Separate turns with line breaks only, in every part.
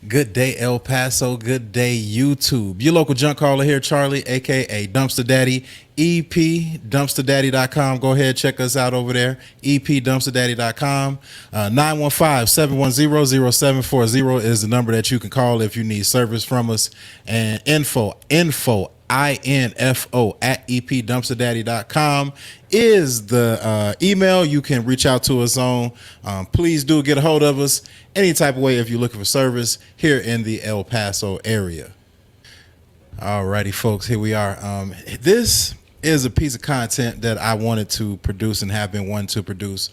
Good day, El Paso. Good day, YouTube. Your local junk caller here, Charlie, aka Dumpster Daddy. EPDumpsterDaddy.com. Go ahead, check us out over there. EPDumpsterDaddy.com. 915-710-0740 is the number that you can call if you need service from us. And info at epdumpsterdaddy.com is the email you can reach out to us on. Please do get a hold of us any type of way if you're looking for service here in the El Paso area. Alrighty, folks, here we are. This is a piece of content that I wanted to produce and have been wanting to produce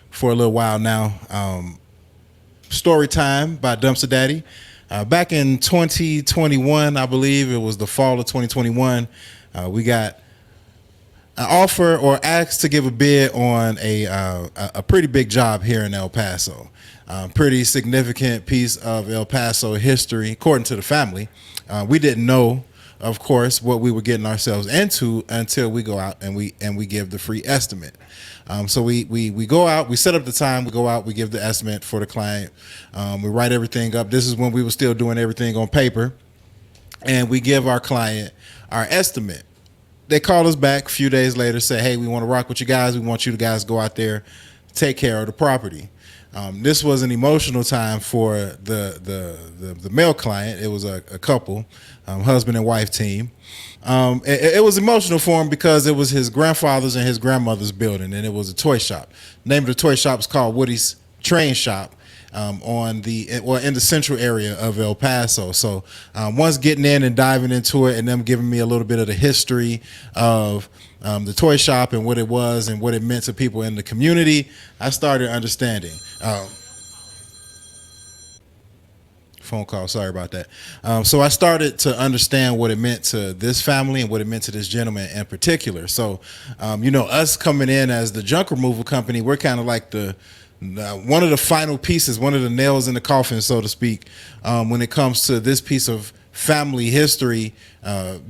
for a little while now. Story Time by Dumpster Daddy. Back in 2021, I believe it was the fall of 2021, we got an offer or asked to give a bid on a pretty big job here in El Paso. Pretty significant piece of El Paso history, according to the family. We didn't know, of course, what we were getting ourselves into until we go out and we give the free estimate. So we go out, we set up the time, we go out, we give the estimate for the client. We write everything up. This is when we were still doing everything on paper, and we give our client our estimate. They call us back a few days later, say, hey, we want to rock with you guys. We want you guys to go out there, take care of the property. This was an emotional time for the male client. It was a couple, husband and wife team. It was emotional for him because it was his grandfather's and his grandmother's building, and it was a toy shop. The name of the toy shop is called Woody's Train Shop. In the central area of El Paso. So once getting in and diving into it and them giving me a little bit of the history of the toy shop and what it was and what it meant to people in the community, I started understanding. Phone call, sorry about that. So I started to understand what it meant to this family and what it meant to this gentleman in particular. So, us coming in as the junk removal company, we're kind of like one of the final pieces, one of the nails in the coffin, so to speak, when it comes to this piece of family history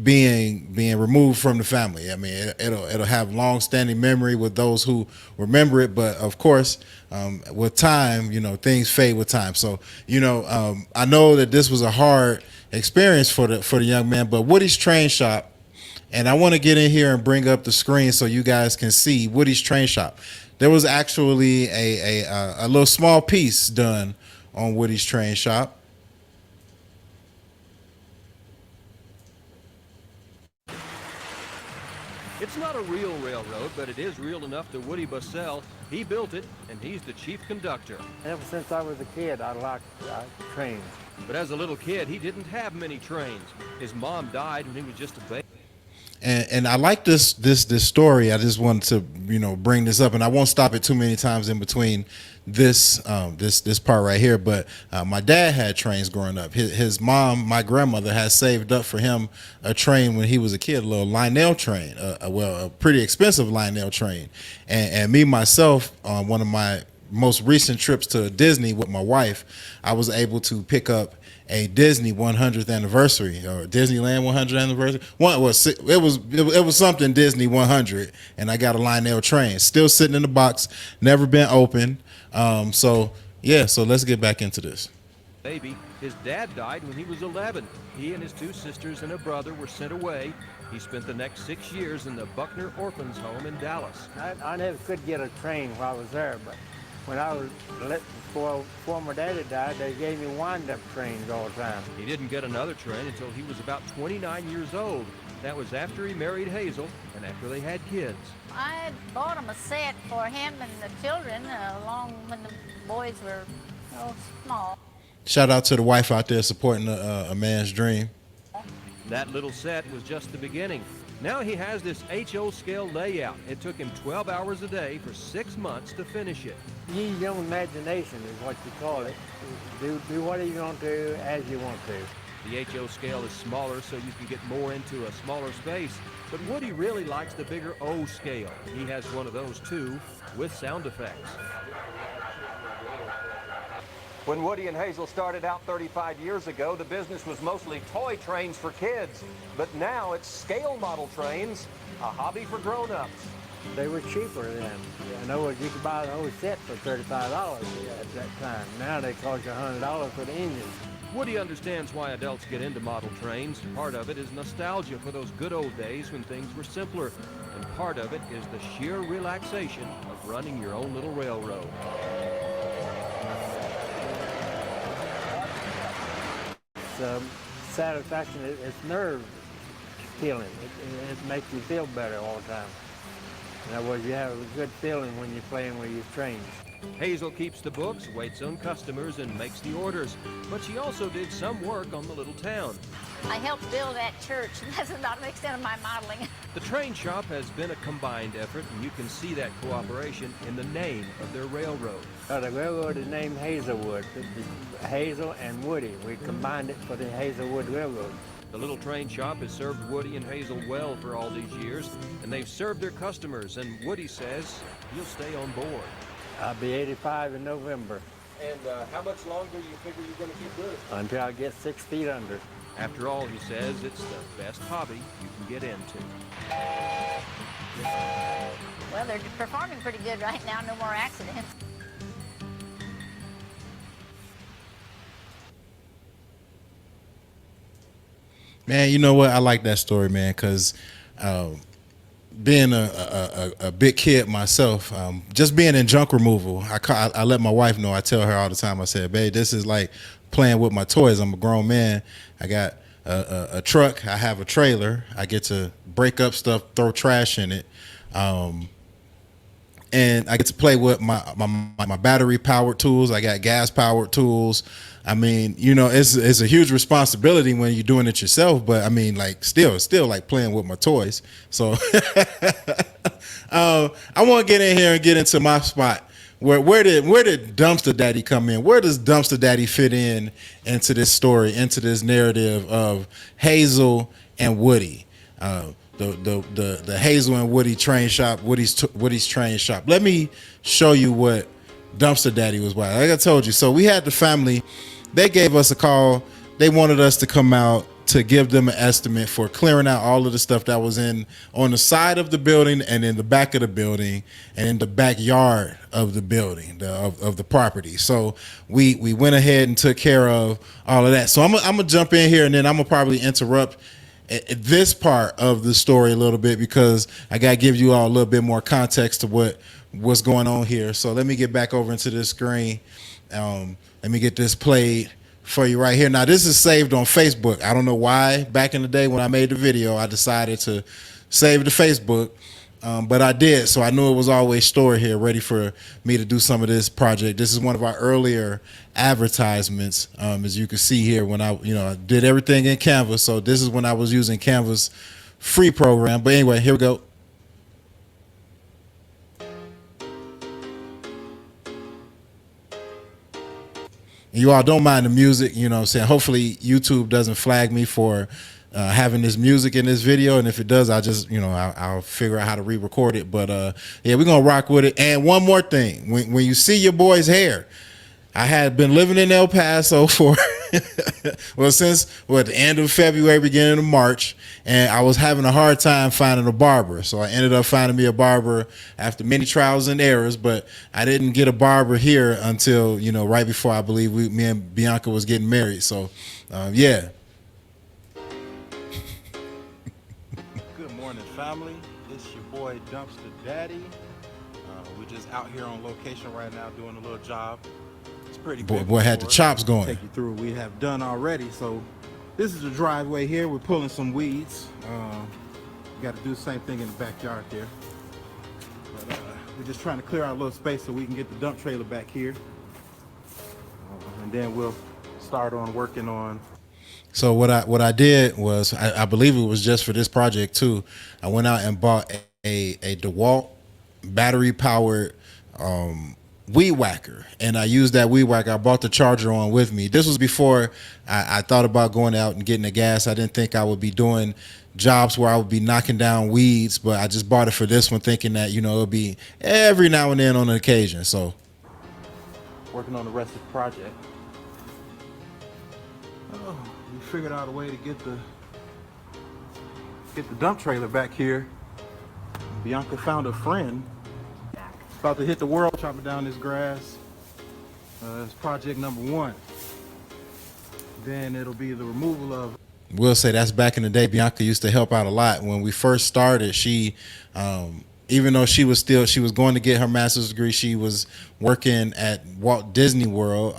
being removed from the family. I mean, it'll have long-standing memory with those who remember it, but of course, with time, things fade with time. So, I know that this was a hard experience for the young man, but Woody's Train Shop, and I want to get in here and bring up the screen so you guys can see Woody's Train Shop. There was actually a little small piece done on Woody's Train Shop.
It's not a real railroad, but it is real enough that Woody Bussell, he built it, and he's the chief conductor.
Ever since I was a kid, I liked trains.
But as a little kid, he didn't have many trains. His mom died when he was just a baby.
And I like this story. I just wanted to bring this up, and I won't stop it too many times in between this part right here. But my dad had trains growing up. His mom, my grandmother, had saved up for him a train when he was a kid, a little Lionel train, a pretty expensive Lionel train. And me myself, on one of my most recent trips to Disney with my wife, I was able to pick up a Disney 100th anniversary or Disneyland 100th anniversary. It was something Disney 100, and I got a Lionel train still sitting in the box, never been opened. So let's get back into this.
Baby, his dad died when he was 11. He and his two sisters and a brother were sent away. He spent the next 6 years in the Buckner Orphans Home in Dallas.
I never could get a train while I was there, but when I was before my daddy died, they gave me wind-up trains all the time.
He didn't get another train until he was about 29 years old. That was after he married Hazel and after they had kids.
I had bought him a set for him and the children along when the boys were small.
Shout out to the wife out there supporting a man's dream.
That little set was just the beginning. Now he has this HO scale layout. It took him 12 hours a day for 6 months to finish it.
Use your own imagination is what you call it. Do what you want to as you want to.
The HO scale is smaller so you can get more into a smaller space, but Woody really likes the bigger O scale. He has one of those too, with sound effects.
When Woody and Hazel started out 35 years ago, the business was mostly toy trains for kids. But now it's scale model trains, a hobby for grown-ups.
They were cheaper then. In other words, you could buy the whole set for $35 at that time. Now they cost you $100 for the engine.
Woody understands why adults get into model trains. Part of it is nostalgia for those good old days when things were simpler. And part of it is the sheer relaxation of running your own little railroad.
It's satisfaction, it's nerve feeling. It makes you feel better all the time. In other words, you have a good feeling when you're playing with your trains.
Hazel keeps the books, waits on customers, and makes the orders. But she also did some work on the little town.
I helped build that church, and that's about the extent of my modeling.
The train shop has been a combined effort, and you can see that cooperation in the name of their railroad.
The railroad is named Hazelwood. Hazel and Woody. We combined it for the Hazelwood Railroad.
The little train shop has served Woody and Hazel well for all these years, and they've served their customers, and Woody says he'll stay on board.
I'll be 85 in November.
And how much longer you figure you're going to keep doing it?
Until I get 6 feet under.
After all, he says it's the best hobby you can get into.
Well, they're performing pretty good right now, no more accidents.
Man, you know what? I like that story, man, because being a big kid myself, just being in junk removal, I let my wife know. I tell her all the time, I said, babe, this is like playing with my toys. I'm a grown man. I got a truck. I have a trailer. I get to break up stuff, throw trash in it. And I get to play with my battery-powered tools. I got gas-powered tools. I mean, you know, it's a huge responsibility when you're doing it yourself. But I mean, like, still like playing with my toys. So I want to get in here and get into my spot. Where did Dumpster Daddy come in? Where does Dumpster Daddy fit into this story, into this narrative of Hazel and Woody? The Hazel and Woody train shop, Woody's train shop. Let me show you what Dumpster Daddy was like. Like I told you, so we had the family. They gave us a call. They wanted us to come out to give them an estimate for clearing out all of the stuff that was on the side of the building and in the back of the building and in the backyard of the building, of the property. So we went ahead and took care of all of that. So I'm gonna jump in here, and then I'm gonna probably interrupt this part of the story a little bit, because I got to give you all a little bit more context to what's going on here. So let me get back over into this screen. Let me get this played for you right here. Now, this is saved on Facebook. I don't know why. Back in the day when I made the video, I decided to save to Facebook, but I did. So I knew it was always stored here, ready for me to do some of this project. This is one of our earlier advertisements, as you can see here, when I did everything in Canvas. So this is when I was using Canvas free program. But anyway, here we go. And you all don't mind the music, you know what I'm saying? Hopefully YouTube doesn't flag me for having this music in this video, and if it does, I'll just, I'll figure out how to re-record it. But yeah, we're gonna rock with it. And one more thing, when you see your boy's hair, I had been living in El Paso for since the end of February, beginning of March, and I was having a hard time finding a barber. So I ended up finding me a barber after many trials and errors, but I didn't get a barber here until, right before, I believe, me and Bianca was getting married. So yeah.
Good morning, family. It's your boy Dumpster Daddy. We're just out here on location right now doing a little job. It's pretty good.
Boy had the chops going.
Take you through what we have done already. So this is the driveway here. We're pulling some weeds. Got to do the same thing in the backyard there. But we're just trying to clear out a little space so we can get the dump trailer back here. And then we'll start on working on.
So what I did was, I believe it was just for this project too, I went out and bought a DeWalt battery powered weed whacker, and I used that weed whacker. I bought the charger on with me. This was before I thought about going out and getting the gas. I didn't think I would be doing jobs where I would be knocking down weeds, but I just bought it for this one, thinking that it'll be every now and then on an occasion. So
working on the rest of the project. We figured out a way to get the dump trailer back here. Bianca found a friend. About to hit the world, chopping down this grass. It's project number 1. Then it'll be the removal of.
We'll say that's back in the day. Bianca used to help out a lot when we first started. She, even though she was going to get her master's degree, she was working at Walt Disney World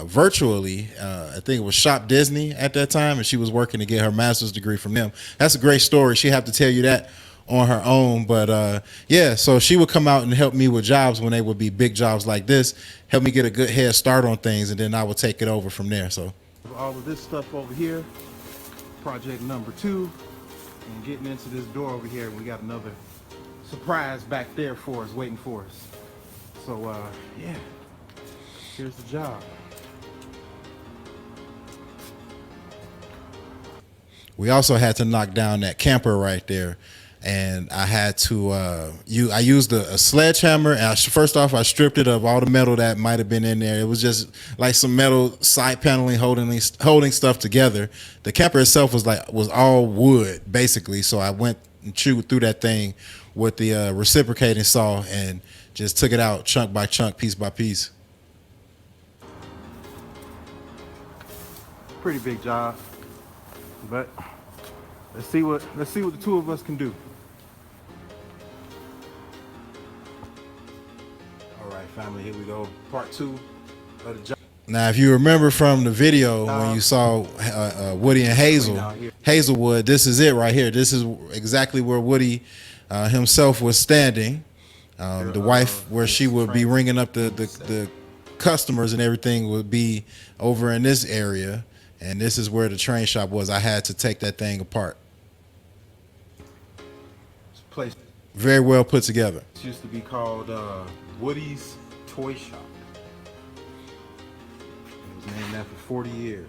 virtually. I think it was Shop Disney at that time, and she was working to get her master's degree from them. That's a great story. She have to tell you that on her own. But yeah, so she would come out and help me with jobs when they would be big jobs like this, help me get a good head start on things, and then I would take it over from there. So
All of this stuff over here, project number 2, and getting into this door over here, we got another surprise back there for us, waiting for us. So yeah, here's the job.
we also had to knock down that camper right there, and I had to I used a sledgehammer, and first off I stripped it of all the metal that might have been in there. It was just like some metal side paneling holding stuff together. The camper itself was all wood basically, so I went and chewed through that thing with the reciprocating saw and just took it out chunk by chunk, piece by piece.
Pretty big job, but let's see what the two of us can do. All right, family, here we go. Part 2 of the job.
Now, if you remember from the video when you saw Woody and Hazelwood, this is it right here. This is exactly where Woody himself was standing. The wife, where she would be ringing up the customers and everything, would be over in this area. And this is where the train shop was. I had to take that thing apart.
This place
Very well put together.
used to be called Woody's Toy Shop. It was named that for 40 years.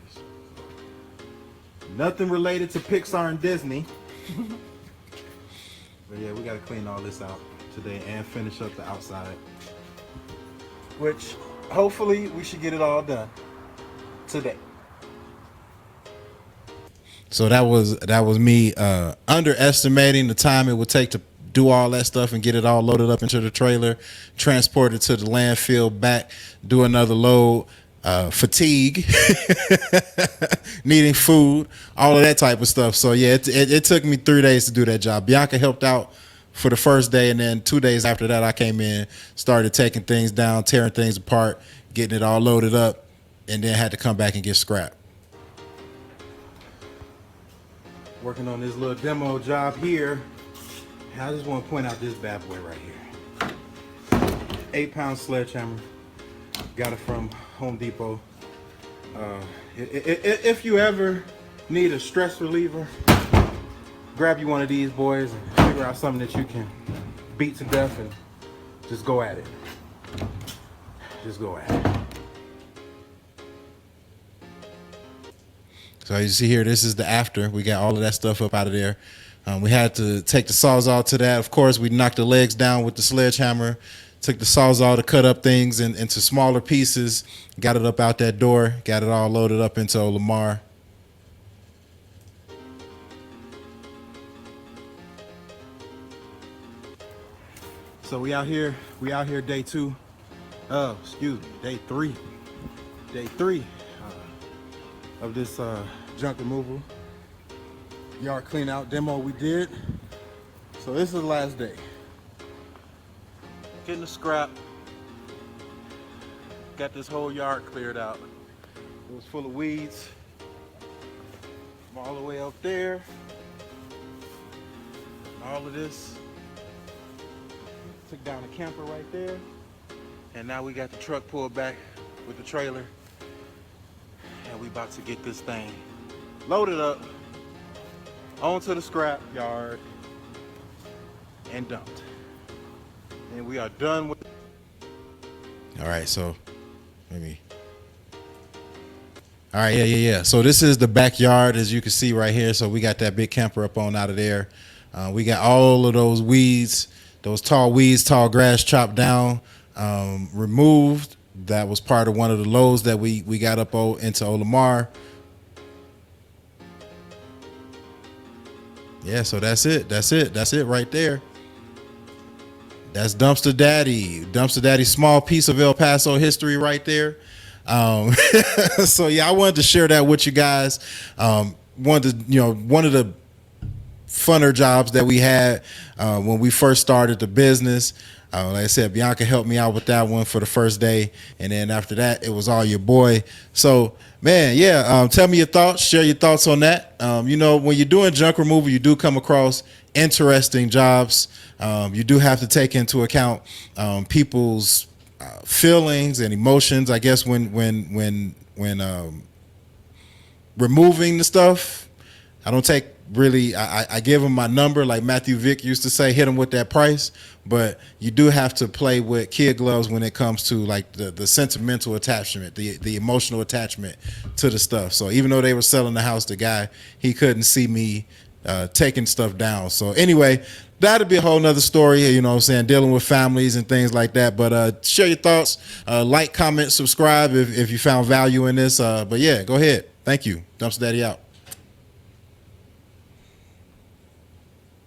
Nothing related to Pixar and Disney. But yeah, we got to clean all this out today and finish up the outside. Which, hopefully, we should get it all done today.
So that was me underestimating the time it would take to do all that stuff and get it all loaded up into the trailer, transport it to the landfill, back, do another load, fatigue, needing food, all of that type of stuff. So yeah, it took me 3 days to do that job. Bianca helped out for the first day, and then 2 days after that I came in, started taking things down, tearing things apart, getting it all loaded up, and then had to come back and get scrapped.
Working on this little demo job here. I just want to point out this bad boy right here. 8-pound sledgehammer. Got it from Home Depot. If you ever need a stress reliever, grab you one of these boys and figure out something that you can beat to death and just go at it. Just go at it.
So you see here, this is the after. We got all of that stuff up out of there. We had to take the sawzall to that. Of course, we knocked the legs down with the sledgehammer, took the sawzall to cut up things into smaller pieces, got it up out that door, got it all loaded up into Lamar.
So we out here day 2. Day 3. Day 3 of this junk removal, yard clean out demo we did. So this is the last day. Getting the scrap. Got this whole yard cleared out. It was full of weeds from all the way up there. All of this. Took down the camper right there. And now we got the truck pulled back with the trailer. And we about to get this thing loaded up onto the scrap yard and dumped. And we are done with.
All right, so maybe. All right, yeah. So this is the backyard, as you can see right here. So we got that big camper up on out of there. We got all of those weeds, those tall weeds, tall grass chopped down, removed. That was part of one of the loads that we got up into Olamar. Yeah, so that's it right there. That's Dumpster Daddy. Dumpster Daddy's small piece of El Paso history right there. So yeah, I wanted to share that with you guys. Wanted to, one of the funner jobs that we had when we first started the business. Like I said, Bianca helped me out with that one for the first day, and then after that, it was all your boy. So, man, yeah, tell me your thoughts, share your thoughts on that. When you're doing junk removal, you do come across interesting jobs. You do have to take into account people's feelings and emotions. I guess when removing the stuff, I don't take really, I give them my number, like Matthew Vick used to say, hit them with that price. But you do have to play with kid gloves when it comes to like the sentimental attachment, the emotional attachment to the stuff. So even though they were selling the house, the guy, he couldn't see me taking stuff down. So anyway, that'll be a whole nother story, dealing with families and things like that. But share your thoughts, like, comment, subscribe if you found value in this. But yeah, go ahead. Thank you. Dumpster Daddy out.